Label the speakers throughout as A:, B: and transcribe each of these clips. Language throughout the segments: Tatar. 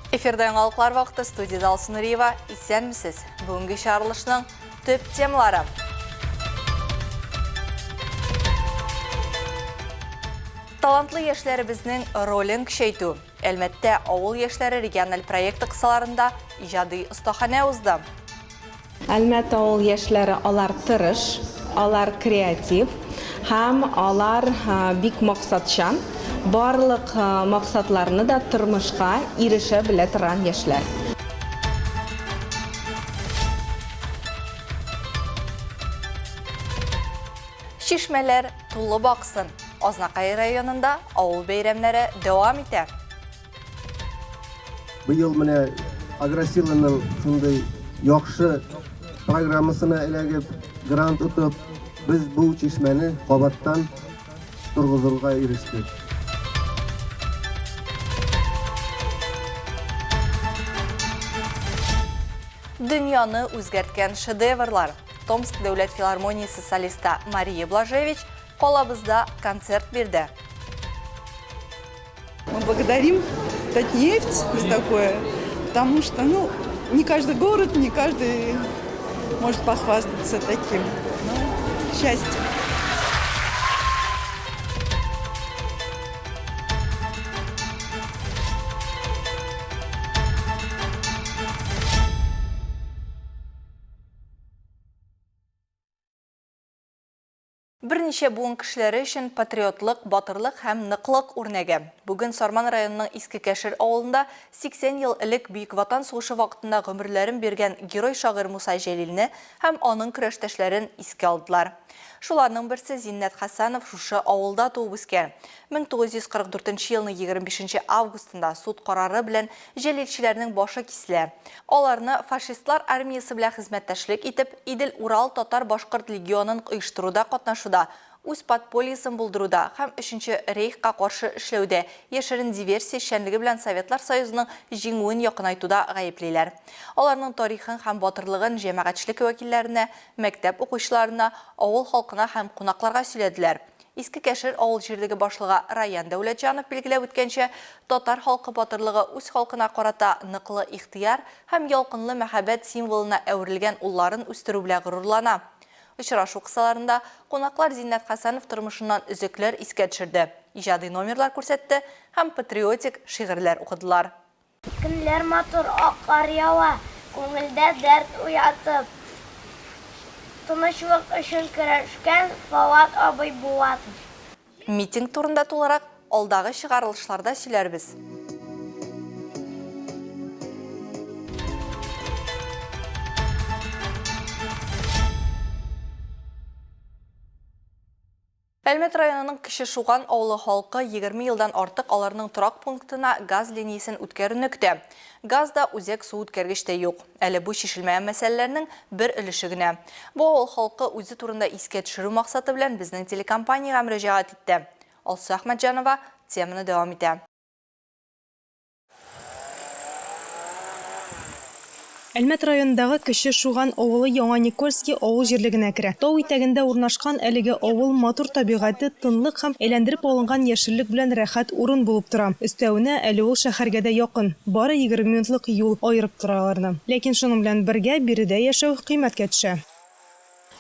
A: Эфирден алықлар вақты студияда Алсын Риева, исәнмісіз. Бүгінгі шарылышының төп темалары. Талантлы яшьләре безнең ролен көчәйтү. Әлбәттә, авыл яшьләре региональ проекты кысаларында иҗади остаханә узды.
B: Әлбәттә, авыл яшьләре алар тырыш, алар креатив һәм алар бик максатчан. Барлык максатларны да тормышка ирешә белә торган яшьләр.
A: Шишмәләр тулы баксын. Азнакай районында авыл бәйрәмнәре дәвам итә.
C: Быел менә Агросиланың шундый яхшы программасына эләгеп, грант утып, без бу чишмәне кабаттан тургызырга ирештек.
A: Дөньяны үзгәрткән шедеврлар. Томск дәүләт филармониясе солисты Мария Блажевич калабызда концерт бирде.
D: Мы благодарим Татнефть за такое, потому что, не каждый город, не каждый может похвастаться таким. Счастье.
A: Берничә буын кешеләре өчен патриотлык, батырлык һәм ныклык үрнәге. Бүген Сарман районының Иске Кәшер авылында 80 ел элек Бөек Ватан сугышы вакытында гомерләрен биргән герой шагыйрь Муса Җәлилне һәм аның көрәштәшләрен искә алдылар. Шуларның берсе Зиннәт Хәсәнов шушы авылда туып үскән. 1944 елның 25 августында суд карары белән җәлилчеләрнең башы киселә. Аларны фашистлар армиясе белән хезмәттәшлек итеп, Идел-Урал татар-башкорт легионын оештыруда катнашуда, үз подпольесын булдыруда һәм 3-нче рейхка каршы эшләүдә яшерен диверсия эшчәнлеге белән Советлар Союзының җиңүен якынайтуда гаеплиләр. Аларның тарихын һәм батырлыгын җәмәгатьчелек вәкилләренә, мәктәп укучыларына, авыл халкына һәм кунакларга сөйләделәр. Иске Кәшер авыл җирлеге башлыгы Раян Дәүләтҗанов билгеләп үткәнчә, татар халкы батырлыгы үз халкына карата ныклы ихтияр һәм ялкынлы мәхәббәт символына әверелгән улларын үстерү белән горурлана. Очрашу кысаларында кунаклар Зиннәт Хәсәнов тормышыннан өзекләр искә төшерде, иҗади номерлар күрсәтте һәм патриотик шигырьләр укыдылар.
E: Көнләр матур аккар ява, күңелдә дәрт уятып. Тынычлык өчен көрәшкән Фават абый Булатов.
A: Митинг турында тулырак алдагы чыгарылышларда сөйләрбез. Әлмәт районының Кече Шуган авылы халкы 20 елдан артык аларның торак пунктына газ линиясын үткәрүне көтә. Газда үзәк су үткәргеч тә юк. Әле бу шешелмәгән мәсьәләләрнең бер өлеше генә. Бу авыл халкы үзе турында искә төшерү максаты белән безнең телекомпанияга мөрәҗәгать итте. Алсу Әхмәтҗанова теманы дәвам итә.
F: Әлмәт районындагы Кече Шуган авылы Яңа Никольский авыл җирлегенә керә. Тау итәгендә урнашкан әлеге авыл матур табигаты, тынлык һәм әйләндереп алынган яшеллек белән рәхәт урын булып тора. Өстәвенә әле ул шәһәргә дә якын. Бары 20 минутлык юл аерып тора аларны. Ләкин шуның белән бергә биредә яшәү кыйммәткә төшә.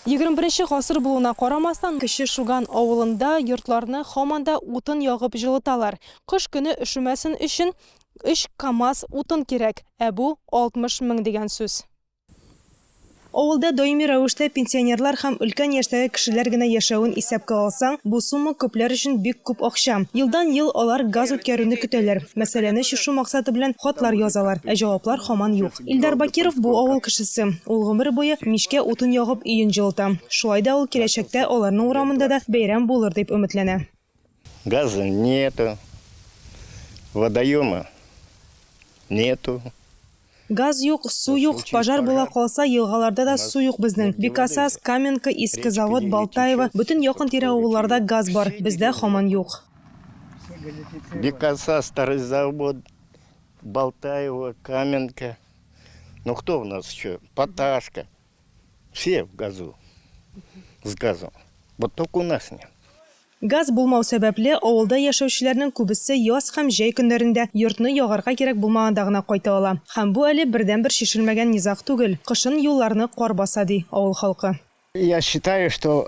F: 21 гасыр булуына карамастан, Кече Шуган авылында йортларны һаман да утын ягып җылыталар. Кыш көне өшүмәсен өчен 3 КАМАЗ утын кирәк, бу 60 мең дигән сүз. Авылда даими рәвештә пенсионерлар һәм өлкән яшьтәге кешеләр генә яшәвен исәпкә алсаң, бу сума күпләр өчен бик күп акча. Елдан-ел алар газ үткәрүне көтәләр. Мәсьәләне чишү максаты белән хатлар язалар, җаваплар һаман юк. Илдар Бакиров бу авыл кешесе. Ул гомер буе мичкә утын ягып өен җылыта. Шулай да ул киләчәктә аларның урамында да бәйрәм булыр дип өметләнә.
G: Газа нету, водоема нету.
F: Газ юк, су юк, пожар була калса, елгаларда да су юк безнең. Бекасас, Каменка, Иске Завод, Балтаева, бөтен якын-тирә авылларда газ бар, бездә һаман юк.
G: Бекасас, Старый Завод, Балтаева, Каменка. Кто у нас еще? Поташка. Все в газу. С газом. Вот только у нас нет.
F: Газ булмау сәбәпле авылда яшәүчеләрнең күбесе яз һәм җәй көннәрендә йортны ягарга кирәк булмаганда гына кайта ала. Һәм бу әле бердән-бер шешелмәгән низак түгел. Кышын юлларны кар баса ди авыл халкы.
G: Я считаю, что...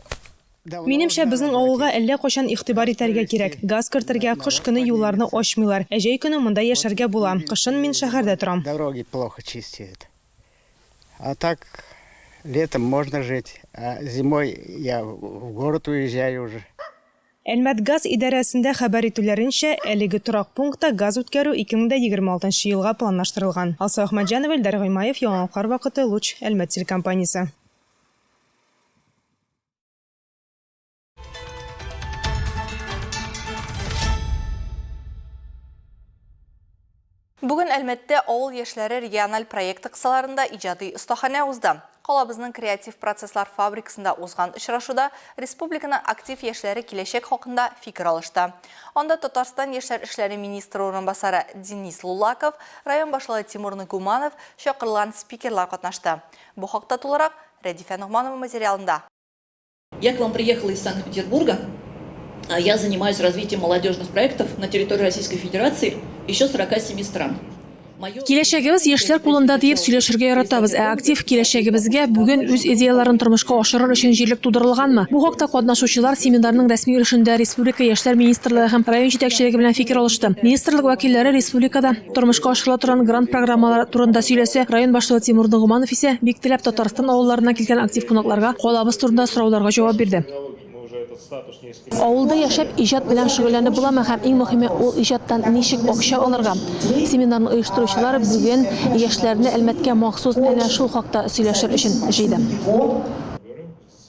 F: Минемчә, безнең авылга әллә кайчан игътибар итәргә кирәк. Газ кертергә кыш көне юлларны ачмыйлар. Ә җәй көне монда яшәргә була. Кышын мин шәһәрдә торам.
G: Дороги плохо чистят. А так летом можно жить, а зимой я в город уезжаю уже.
F: Әлмәт газ идарәсендә хәбәр итүләренчә, әлеге торак пунктта газ үткәрү 2026 елга планлаштырылган. Алса Ахмаджанова, Илдар Гыймаев, Яңалкар вакыты, Луч, Әлмәт телекомпаниясе.
A: Бүген Әлмәттә авыл яшьләре региональ проекты кысаларында иҗади остахана узды. Калабызның креатив процесслар фабрикасында узган очрашуда республиканың актив яшьләре киләчәк хакында фикер алышты. Анда Татарстан яшьләр эшләре министры урынбасары Денис Лулаков, район башлыгы Тимур Нугуманов, чакырылган спикерлар катнашты. Бу хакта тулырак Радифа Нугманова материалында.
H: Я к вам приехала из Санкт-Петербурга. Я занимаюсь развитием молодежных проектов на территории Российской Федерации еще 47 стран.
I: Киләчәгебез яшьләр кулында дип сөйләшергә яратабыз. Актив киләчәгебезгә бүген үз идеяларын тормышка ашырыр өчен җирлек тудырылганмы? Бу хакта катнашучылар семинарның рәсми өлешендә Республика яшьләр министрлыгы һәм район җитәкчелеге белән фикер алышты. Министрлык вәкилләре республикада тормышка ашырыла торган грант программалары турында сөйләсә, район башлыгы Тимур Нугуманов исә бик теләп Татарстан авылларына килгән актив кунакларга калабыз турында сорауларга җавап бирде. Авылда яшәп иҗат белән шөгыльләнеп буламы һәм иң мөһиме ул иҗаттан ничек акча алырга. Семинарны оештыручылар бүген яшьләрне Әлмәткә махсус әнә шул хакта сөйләшер өчен җыйды.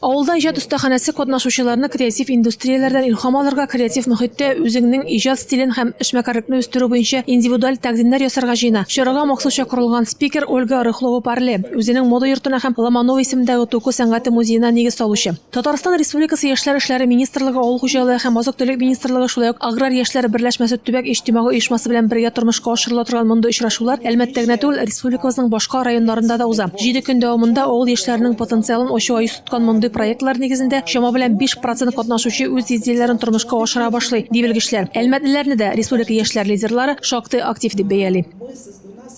I: Авылда иҗат остаханәсе катнашучыларны креатив индустрияләрдән илһам алырга, креатив мөхиттә үзеңнең иҗат стилен һәм эшмәкәрлекне үстерү буенча индивидуаль тәкъдимнәр ясарга җыена. Чарага махсус чакырылган спикер Ольга Рыхлова-Парле үзенең мода йортына һәм Ломонов исемендәге Току сәнгате музеена нигез салучы. Татарстан Республикасы яшьләр эшләре министрлыгы, авыл хуҗалыгы һәм азык-төлек министрлыгы, шулай ук аграр яшьләр берләшмәсе төбәк иҗтимагый оешмасы белән бергә тормышка ашырыла торган монда очрашулар Әлмәттә генә түгел, республикабызның башка районнарында да уза. 7 көн дәвамында авыл яшьләренең потенциалын ачуга йөз тоткан мондый проектлар нигезендә шама белән 5% катнашучы үз идеяләрен тормышка ашыра башлый, ди белгечләр. Әлмәтлеләрне дә республика яшьләр лидерлары шактый актив дип бәяли.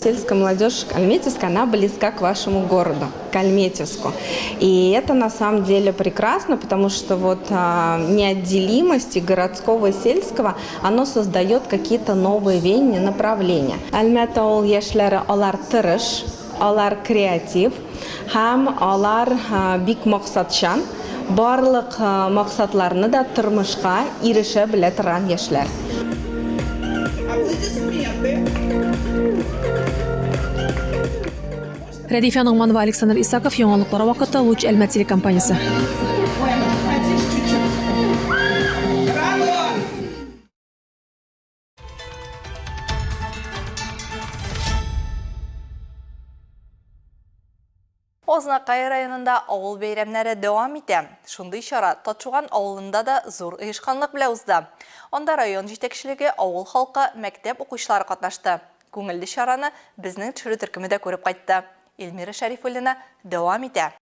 B: Сельская молодежь Альметьевская, она близка к вашему городу, к Альметьевску. И это на самом деле прекрасно, потому что вот неотделимость городского и сельского, оно создает какие-то новые веяния, направления. Әлмәт авыл яшьләре алар тырыш, алар креатив, һәм алар бик максатчан. Барлык максатларны да тормышка ирешә белә торган яшьләр.
I: Радифа Нугманова, Александр Исаков, Яңалыклар вакыты, Луч, Әлмәт телекомпаниясе.
A: Ознакай районында авыл бәйрәмнәре дәвам итә. Шундый чара Татшуган авылында да зур оешканлык белән узды. Анда район җитәкчелеге, авыл халкы, мәктәп укучылары катнашты. Күңелле чараны безнең төшерү төркеме дә күреп кайтты. Эльмира Шәрифуллина дәвам итә.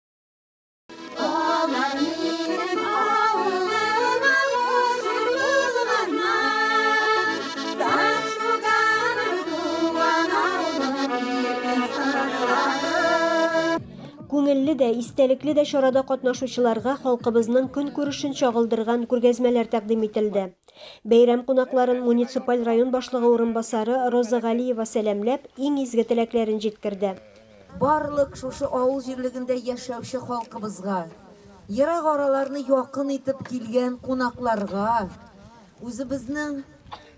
J: Күңелле дә, истәлекле дә чарада катнашучыларга халкыбызның көн күрешен чагылдырган күргәзмәләр тәкъдим ителде. Бәйрәм кунакларын муниципаль район башлыгы урынбасары Роза Галиева сәламләп, иң изге теләкләрен җиткерде.
K: Барлык шушы авыл җирлегендә яшәүче халкыбызга, ерак араларны якын итеп килгән кунакларга, үзебезнең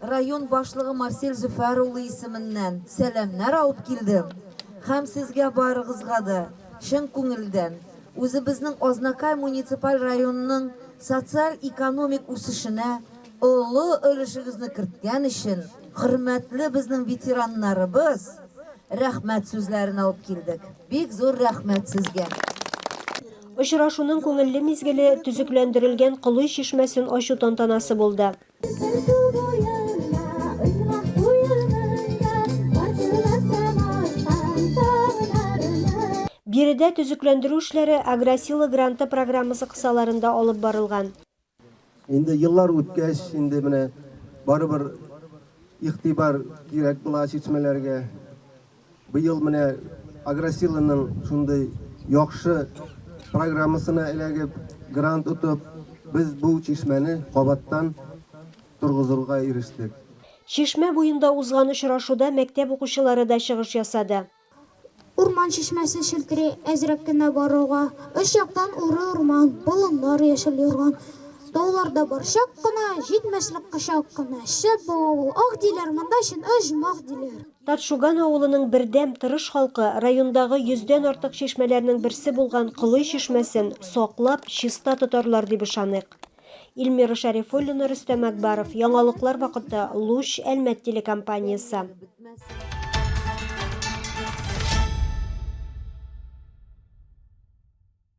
K: район башлыгы Марсель Зөфәр улы исеменнән сәламнар алып килдем. Һәм сезгә барыгызга да чын күңелдән үзебезнең Ознакай муниципаль районының социаль-экономик үсешенә олы өлешегезне керткән өчен хөрмәтле безнең ветераннарыбыз рәхмәт сүзләрен алып килдек. Бик зур рәхмәт сезгә.
J: Очрашуның күңелле мизгеле төзекләндерелгән Кылый чишмәсен ачу тантанасы булды. Биредә төзекләндерү эшләре Агросила гранты программасы кысаларында алып барылган.
C: Endi yıllar o'tgach, endi mana baribir ig'tibor kerak bo'lgan chechmalarga. Bu yil mana Agrasilaning shunday yaxshi programmasini ilagib grant o'tib, biz bu cheshmani Qobatdan turg'izishga erishdik.
J: Чишмә буенда узган очрашуда мәктәп укучылары да чыгыш ясады.
E: Урман чишмәсе шелтери әзрәк кенә баруга, өч яктан уры урман, болыннар яшел юрган. Тауларда бар чак кына, җитмәслек кышак кына. Шәп бу ак диләр, монда өчен оҗмак диләр.
J: Татшуган авылының бердәм тырыш халкы райондагы 100дән артык чишмәләрнең берсе булган Кылый чишмәсен саклап, чиста тотарлар дип ышаныйк. Илмира Шарифуллина, Рөстәм Әкбаров, Яңалыклар вакыты, Луч, Әлмәт телекомпаниясы.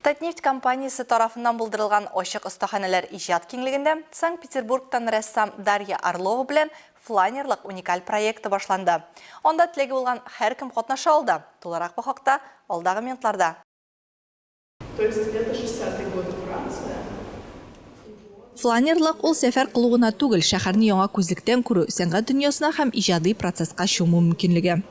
A: Татнефть компаниясы тарафынан булдырылган ачык остаханәләр иҗат киңлегендә Санкт-Петербургтан рәссам Дарья Орлова белән фланерлык уникаль проекты башланды. Анда теләге булган һәркем катнаша алды. Тулырак бу хакта алдагы минутларда.
L: То есть это 60-е годы Франция.
A: Фланерлык ул сәфәр кылуына түгел, шәһәрне яңа күзлектән күрү, сәнгать дөньясына һәм иҗади процесска чуму мөмкинлеге.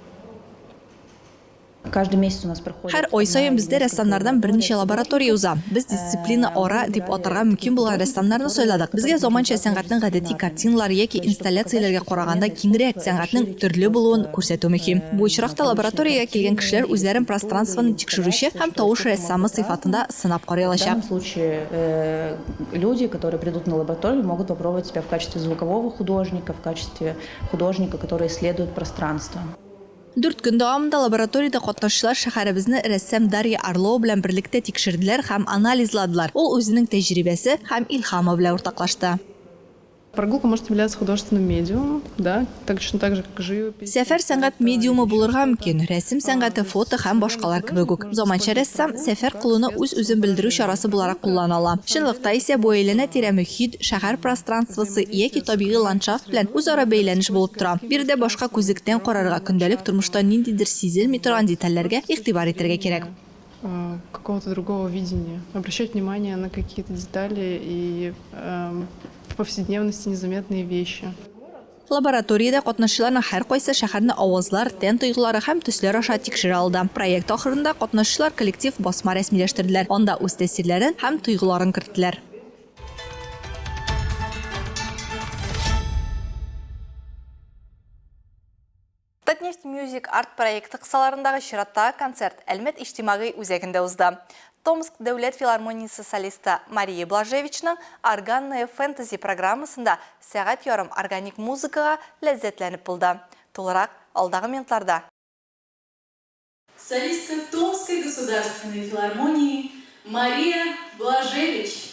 M: Каждый месяц у нас проходит.
A: Һәр ай сайын бездә рәссамнардан берничә лаборатория уза. Без дисциплина ара дип атарга мөмкин булган рәссамнарны сайладык. Безгә заманча сәнгатьнең гадәти картиналар яки инсталляцияләргә караганда киңрәк сәнгатьнең төрле булуын күрсәтү мөһим. Бу очракта лабораториягә килгән кешеләр үзләрен пространствоны тикшерүче һәм тавыш рәссамы сыйфатында сынап карый
M: В
A: алачак.
M: данном случае люди, которые придут на лабораторию, могут попробовать себя в качестве звукового художника, в качестве художника, который исследует пространство.
A: 4 көн дәвамында лабораториядә катнашучылар шәһәребезне рәссам Дарья Орлова белән берлектә тикшерделәр һәм анализладылар. Ул үзенең тәҗрибәсе һәм илһамы белән уртаклашты.
L: Прогулка может являться художественным медиумом, да, точно так же, как живопись.
A: Сәфәр сәнгать медиумы булырга мөмкин. Рәсем сәнгате, фото һәм башкалар кебек үк. Заманча рәссам сәфәр кылуны үз-үзен белдерү чарасы буларак куллана ала. Чынлыкта исә бу әйләнә-тирә мөхит, шәһәр пространствосы яки табигый ландшафт белән үзара бәйләнеш булып тора. Биредә башка күзлектән карарга, көндәлек тормышта ниндидер сизелми торган детальләргә игътибар итәргә кирәк.
L: Какого-то другого видения. Обращать внимание на какие-то детали и в повседневности незаметные вещи.
A: Лабораториядә катнашучыларның һәркайсы шәһәрне авазлар, тән тойгылары һәм төсләр аша тикшерә алды. Проект ахырында катнашучылар коллектив басма рәсмиләштерделәр. Анда үз тәэсирләрен һәм тойгыларын керттеләр. Татнефть Music Art проекты кысаларындагы чираттагы концерт Әлмәт иҗтимагый үзәгендә узды. Томск дәүләт филармониясы солисты Мария Блажевичның органная фэнтези программасында сәгать ярым органик музыкага ләззәтләнеп булды. Тулырак алдагы минутларда.
N: Солистка Томской государственной филармонии Мария Блажевич.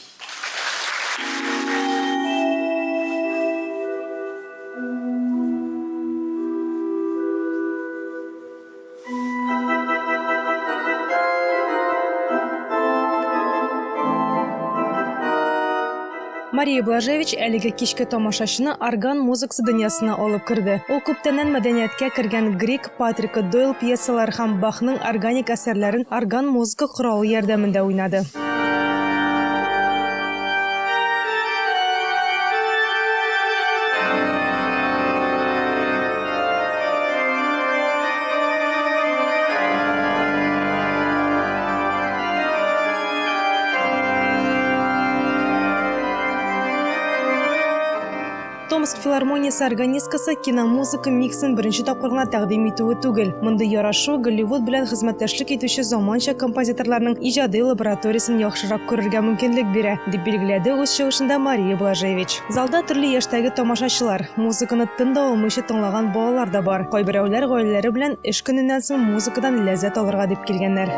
F: Мария Блажевич әлеге кичке тамашачыны орган музыкасы дөньясына алып керде. Ул күптәннән мәдәнияткә кергән Грек, Патрика Дойл пьесалары һәм Бахның органик әсәрләрен орган музыка коралы ярдәмендә уйнады. Томск филармониясы органисткасы киномузыка миксын беренче тапкыр гына тәкъдим итүе түгел. Монда ярашу Голливуд белән хезмәттәшлек итүче заманча композиторларның иҗади лабораториясын яхшырак күрергә мөмкинлек бирә, дип билгеләде үз чыгышында Мария Блажевич. Залда төрле яшьтәге тамашачылар, музыканы тын да алмыйча тыңлаган балалар да бар. Кайберәүләр гаиләләре белән эш көненнән соң музыкадан ләззәт алырга дип килгәннәр.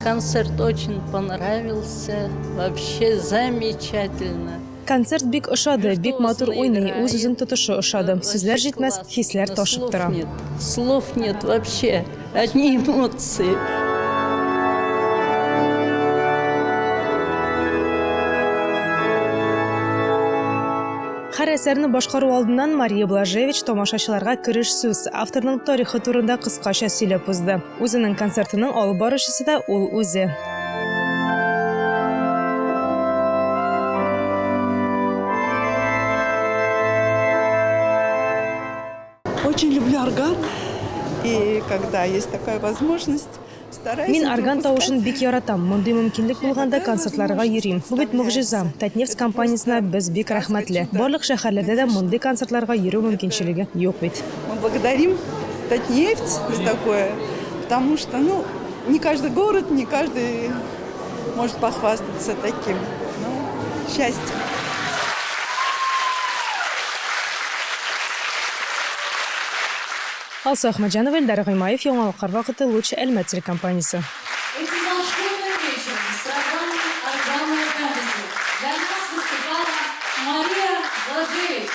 O: Концерт очень понравился, вообще замечательно.
F: Концерт бик ошады, бик матур уйный, үз-үзен тотышы ошады. Сүзләр җитмәс, хисләр ташып тора.
O: Слов нет вообще, одни эмоции.
F: Һәр әсәрне башкару алдыннан Мария Блажевич тамашачыларга кереш сүз, авторның тарихы турында кыскача сөйләп узды. Үзенең концертының алып баручысы да ул үзе.
D: Очень люблю орган, и когда есть такая возможность, стараюсь...
F: Мин орган тавышын бик яратам. Мондый мөмкинлек булганда концертларга йөрим. Бу бит мөгъҗиза. Татнефть компаниясына без бик рәхмәтле. Барлык шәһәрләрдә дә мондый концертларга йөрү мөмкинчелеге юк бит.
D: Мы благодарим Татнефть за такое, потому что, ну, не каждый город, не каждый может похвастаться таким. Ну, счастье.
F: Алсу Ахмаджанова, Эльдар Гыймаев, яңалыклар вакыты Лучше Әлмәт компаниясе.
N: Этим волшебным вечером с программой «Органная фэнтези» для нас выступала Мария Блажевич.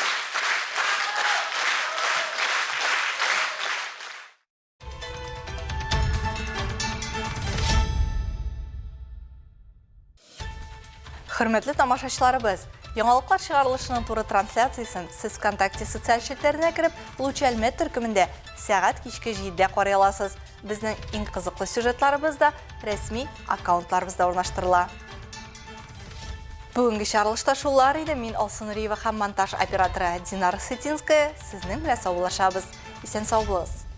A: Хөрмәтле тамашачыларыбыз, яңалыклар чыгарылышының туры трансляциясын сез ВКонтакте социаль челтәренә кереп, Лучше Әлмәт төркемендә сәгать кичке 7-дә карый аласыз. Безнең иң кызыклы сюжетларыбыз да рәсми аккаунтларыбызда урнаштырыла. Бүгенге чыгарылышта шулар иде. Мин Алсу Нуриева һәм монтаж операторы Динара Сытинская сезнең белән саулашабыз. Исән сау булыгыз.